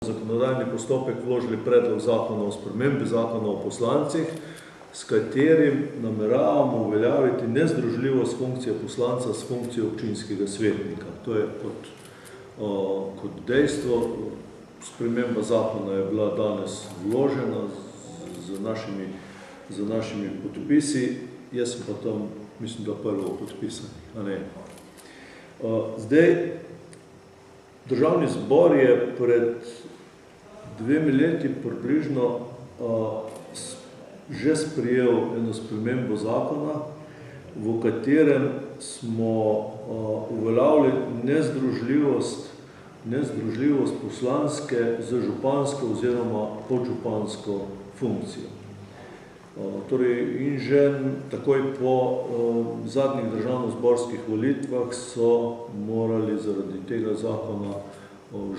zakonodajni postopek vložili predlog zakona o spremembi zakona o poslancih, s katerim nameravamo uveljaviti nezdružljivost funkcije poslanca s funkcijo občinskega svetnika. To je kot dejstvo. Sprememba zakona je bila danes vložena z našimi podpisi. Jaz sem pa tam, mislim, da prvo podpisan. Zdaj, Državni zbor je pred 2 leti približno že sprejel eno spremembo zakona, v katerem smo uveljavili nezdružljivost poslanske z župansko oziroma podžupansko funkcijo. Torej, in že takoj po zadnjih državno-zborskih volitvah so morali zaradi tega zakona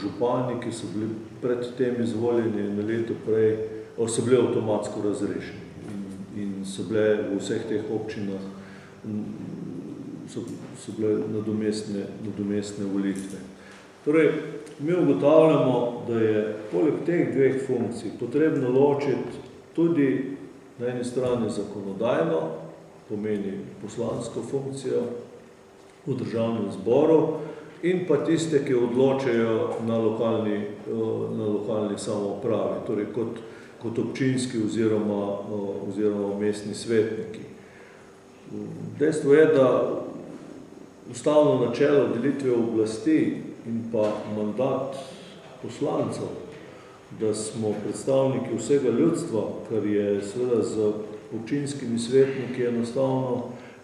župani, ki so bili pred tem izvoljeni na leto prej, so bili avtomatsko razrešeni in so bile v vseh teh občinah so bile nadomestne volitve. Torej, mi ugotavljamo, da je poleg teh dveh funkcij potrebno ločiti tudi na eni strani zakonodajno, pomeni poslansko funkcijo v Državnem zboru, in pa tiste, ki odločajo na lokalni samoupravi, torej kot občinski oziroma mestni svetniki. Dejstvo je, da ustavno načelo delitve oblasti in pa mandat poslancev, da smo predstavniki vsega ljudstva, kar je seveda z občinskimi svetniki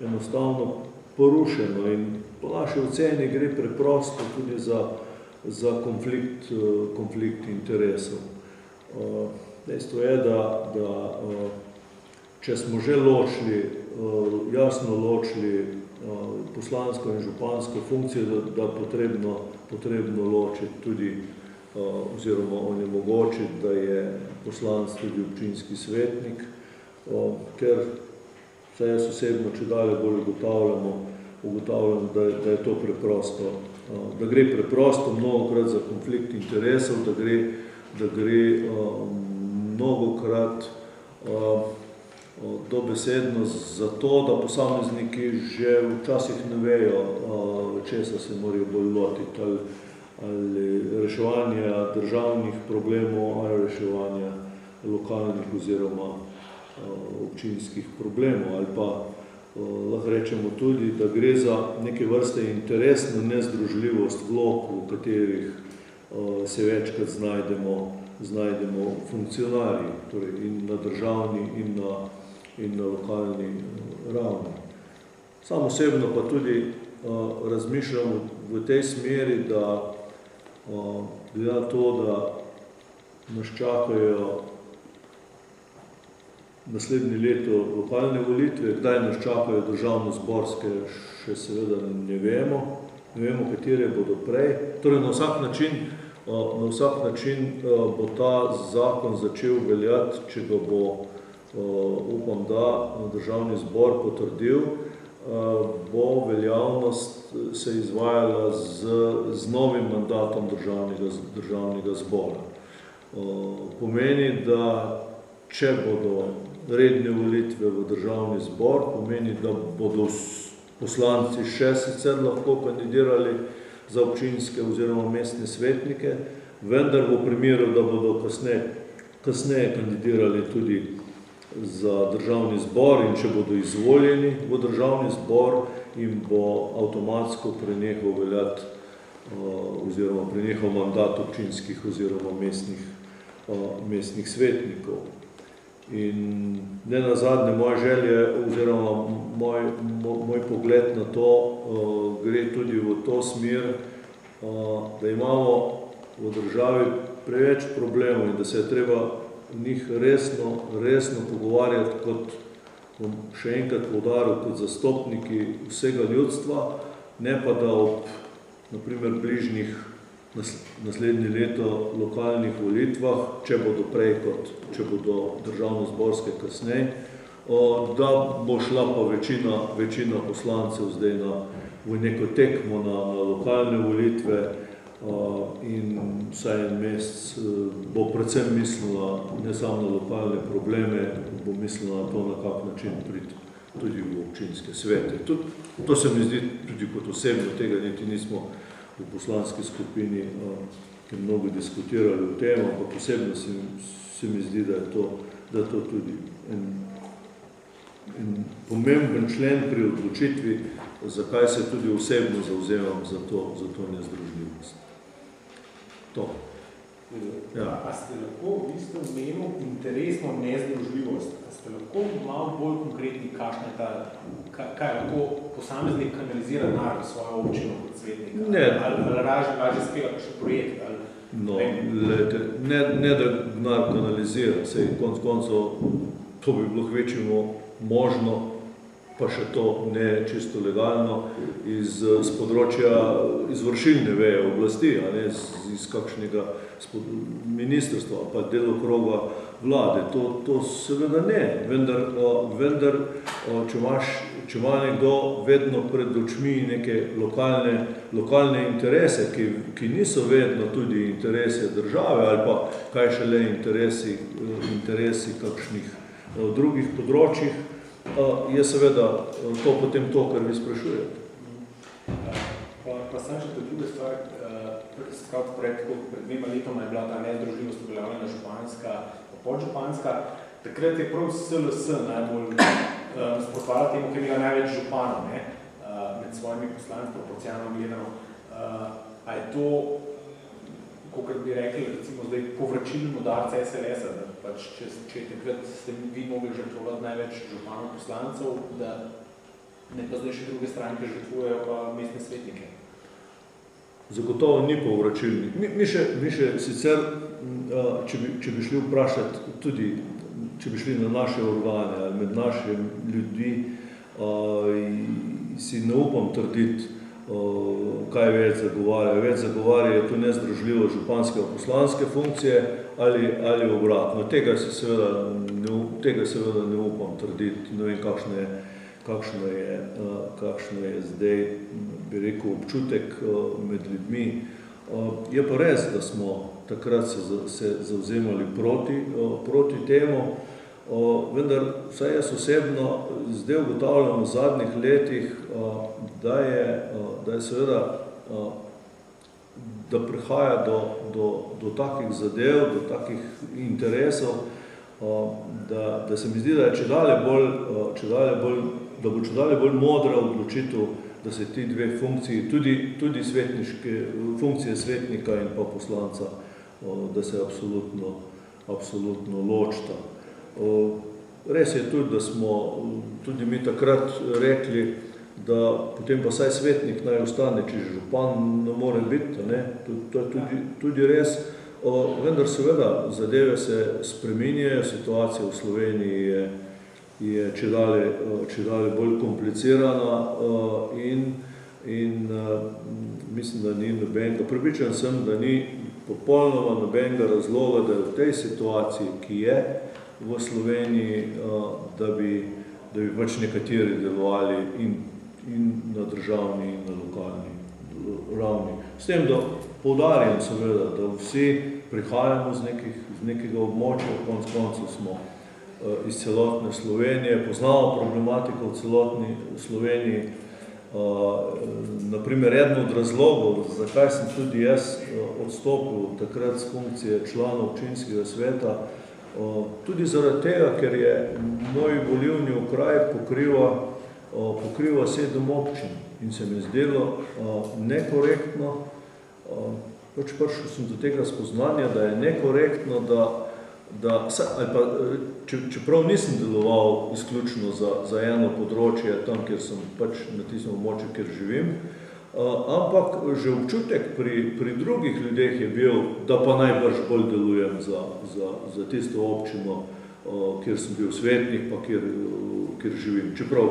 enostavno porušeno, in po naši oceni gre preprosto tudi za konflikt interesov. Dejstvo je, da če smo že jasno ločili poslansko in župansko funkcijo, da je potrebno ločiti tudi oziroma onemogočiti, da je poslanec tudi občinski svetnik, ker saj jaz osebno čedalje bolj ugotavljam, da je to preprosto, da gre preprosto mnogokrat za konflikt interesov, da gre mnogokrat dobesedno za to, da posamezniki že včasih ne vejo, česa se morajo bolj lotiti, ali reševanja državnih problemov, ali reševanja lokalnih oziroma občinskih problemov, ali pa lahko rečemo tudi, da gre za neke vrste interesno nezdružljivost vlog, v katerih se večkrat znajdemo funkcionarji, torej in na državni in na lokalni ravni. Sam osebno pa tudi razmišljam v tej smeri, da glede na to, da nas čakajo naslednje leto lokalne volitve, kdaj nas čakajo državno-zborske, še seveda ne vemo, katere bodo prej. Torej, na vsak način bo ta zakon začel veljati, če ga bo, upam, da Državni zbor potrdil, bo veljavnost se izvajala z novim mandatom Državnega zbora. Pomeni, da če bodo redne volitve v Državni zbor, pomeni, da bodo poslanci še sicer lahko kandidirali za občinske oziroma mestne svetnike, vendar v primeru, da bodo kasneje kandidirali tudi za Državni zbor, in če bodo izvoljeni v Državni zbor, jim bo avtomatsko prenehal veljati oziroma prenehal mandat občinskih oziroma mestnih svetnikov. In ne nazadnje, moja želja oziroma moj pogled na to gre tudi v to smer, da imamo v državi preveč problemov in da se je treba v njih resno pogovarjati, kot bom še enkrat poudaril, kot zastopniki vsega ljudstva, ne pa da ob, na primer, bližnjih naslednje leto lokalnih volitvah, če bodo prej kot če bodo državno-zborske kasneje, da bo šla pa večina poslancev zdaj v neko tekmo na lokalne volitve, in vsaj en mesec bo predvsem mislila ne samo na lokalne probleme, bo mislila na to, na kak način priti tudi v občinske svete. To se mi zdi tudi kot osebno, tega niti nismo v poslanski skupini mnogo diskutirali o tem, ampak osebno se mi zdi, da je to tudi en pomemben člen pri odločitvi, zakaj se tudi osebno zavzemam za to nezdružljivost. To. Ja. A ste lahko, vi ste omenil interesno nezdružljivost, a ste lahko malo bolj konkretni, kakšna je ta, kaj lahko posameznik kanalizira denar v svojo občino kot svetnik? Ne. Ali raže spela kakšen projekt? Ali, no, ne da denar kanalizira, sej konc koncev to bi bilo kvečemo možno, pa še to ne čisto legalno, iz področja izvršilne veje oblasti, a ne iz kakšnega ministrstva, pa delokroga vlade. To seveda ne, vendar če ima nekdo vedno pred očmi neke lokalne interese, ki niso vedno tudi interese države, ali pa kaj šele interesi kakšnih drugih področjih, je seveda to potem to, kar vi sprašujete. Pa sem še to druga stvar, pred 2 letoma je bila ta nezdružljivost uveljavljena županska, podžupanska. Takrat je prav SLS najbolj nasprotovala temu, ker je imela največ županov med svojimi poslanci, proporcionalno gledano. A je to, kakor bi rekli, recimo zdaj povračilni udarca SLS-a, da pač če takrat ste vi mogli žrtvovati največ županov poslancev, da ne pa zdaj še druge stranke žrtvujejo pa mestne svetnike? Zagotovo ni povračilni. Mi še sicer, če bi šli vprašati tudi, če bi šli na naše organe ali med naše ljudi, si ne upam trditi, kaj več zagovarjajo. Več zagovarjajo to nezdružljivo županske poslanske funkcije ali obratno. Tega seveda ne upam trditi. Ne vem, kakšno je zdaj, bi rekel, občutek med ljudmi. Je pa res, da smo takrat se zavzemali proti temu, vendar vsaj jaz osebno zdaj ugotavljam v zadnjih letih, da je seveda, da prihaja do takih zadev, do takih interesov, da se mi zdi, da je čedalje bolj modra odločitev, da se ti dve funkciji, tudi svetniške funkcije svetnika in pa poslanca, da se absolutno ločita. Res je tudi, da smo tudi mi takrat rekli, da potem pa saj svetnik naj ostane, če župan ne more biti, ne? To je tudi res. Vendar seveda zadeve se spreminjajo, situacija v Sloveniji je čedalje bolj komplicirana in mislim, da ni nobenega. Prepričan sem, da ni popolnoma nobenega razloga, da je v tej situaciji, ki je v Sloveniji, da bi pač nekateri delovali in na državni in na lokalni ravni. S tem, da poudarjam seveda, da vsi prihajamo z nekega območja, konec koncev smo iz celotne Slovenije, poznamo problematiko v celotni Sloveniji. Naprimer, eden od razlogov, zakaj sem tudi jaz odstopil takrat z funkcije člana občinskega sveta, tudi zaradi tega, ker je moj volilni okraj pokriva 7 občin in se mi zdelo nekorektno, pač prišel sem do tega spoznanja, da je nekorektno, čeprav nisem deloval izključno za eno področje, tam, kjer sem pač na tistem območju, kjer živim, ampak že občutek pri drugih ljudeh je bil, da pa najbrž bolj delujem za tisto občino, kjer sem bil svetnik, pa kjer živim. Čeprav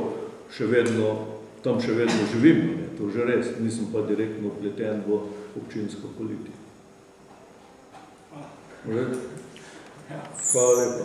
tam še vedno živim, to že res, nisem pa direktno vpleten v občinsko politiko. Hvala lepa.